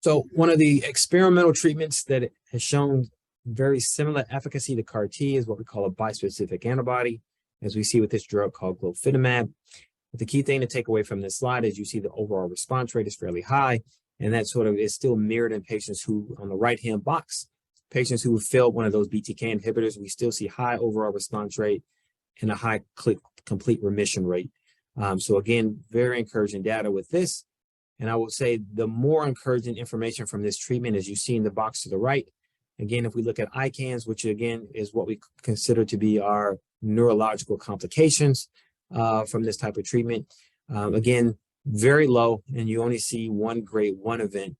So one of the experimental treatments that has shown very similar efficacy to CAR T is what we call a bispecific antibody, as we see with this drug called Glofitamab. But the key thing to take away from this slide is you see the overall response rate is fairly high, and that sort of is still mirrored in patients who, on the right-hand box, patients who failed one of those BTK inhibitors, we still see high overall response rate and a high complete remission rate. So again, very encouraging data with this. And I would say the more encouraging information from this treatment is you see in the box to the right. Again, if we look at ICANS, which again is what we consider to be our neurological complications from this type of treatment, again, very low, and you only see one grade 1 event.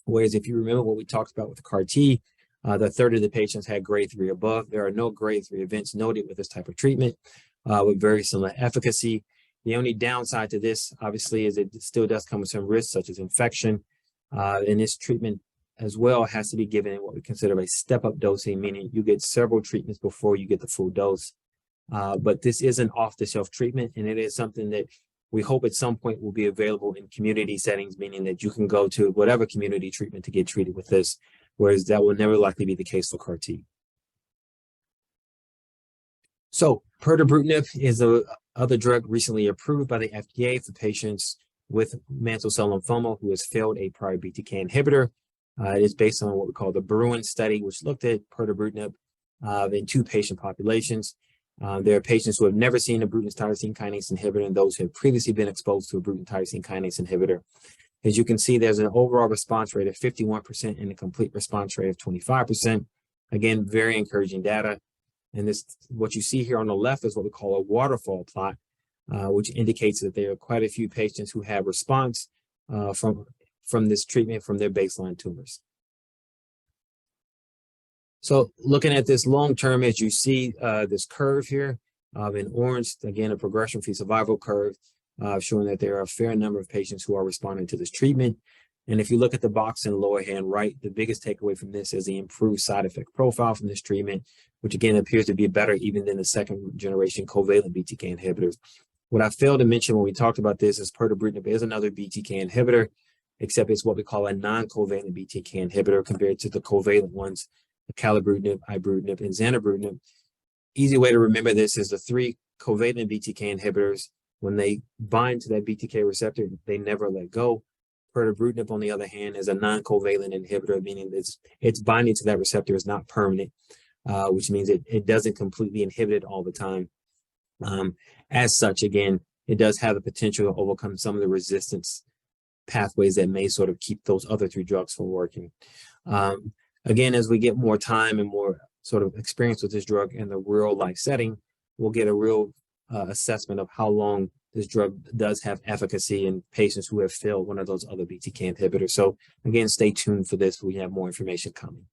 Whereas if you remember what we talked about with the CAR T, the third of the patients had grade 3 above. There are no grade 3 events noted with this type of treatment with very similar efficacy. The only downside to this, obviously, is it still does come with some risks, such as infection. And this treatment as well has to be given in what we consider a step-up dosing, meaning you get several treatments before you get the full dose. But this is an off-the-shelf treatment, and it is something that we hope at some point will be available in community settings, meaning that you can go to whatever community treatment to get treated with this, whereas that will never likely be the case for CAR T. So Pirtobrutinib is the other drug recently approved by the FDA for patients with mantle cell lymphoma who has failed a prior BTK inhibitor. It is based on what we call the Bruin study, which looked at Pirtobrutinib in 2 patient populations. There are patients who have never seen a Bruton tyrosine kinase inhibitor and those who have previously been exposed to a Bruton tyrosine kinase inhibitor. As you can see, there's an overall response rate of 51% and a complete response rate of 25%. Again, very encouraging data. And this, what you see here on the left is what we call a waterfall plot, which indicates that there are quite a few patients who have response from this treatment from their baseline tumors. So looking at this long term, as you see this curve here in orange, again, a progression-free survival curve showing that there are a fair number of patients who are responding to this treatment. And if you look at the box in the lower hand right, the biggest takeaway from this is the improved side effect profile from this treatment, which again appears to be better even than the second generation covalent BTK inhibitors. What I failed to mention when we talked about this is Pirtobrutinib is another BTK inhibitor, except it's what we call a non-covalent BTK inhibitor compared to the covalent ones, acalabrutinib, ibrutinib, and zanubrutinib. Easy way to remember this is the 3 covalent BTK inhibitors, when they bind to that BTK receptor, they never let go. Pirtobrutinib, on the other hand, is a non-covalent inhibitor, meaning its binding to that receptor is not permanent, which means it doesn't completely inhibit it all the time. As such, again, it does have the potential to overcome some of the resistance pathways that may sort of keep those other 3 drugs from working. Again, as we get more time and more sort of experience with this drug in the real life setting, we'll get a real assessment of how long this drug does have efficacy in patients who have failed one of those other BTK inhibitors. So again, stay tuned for this. We have more information coming.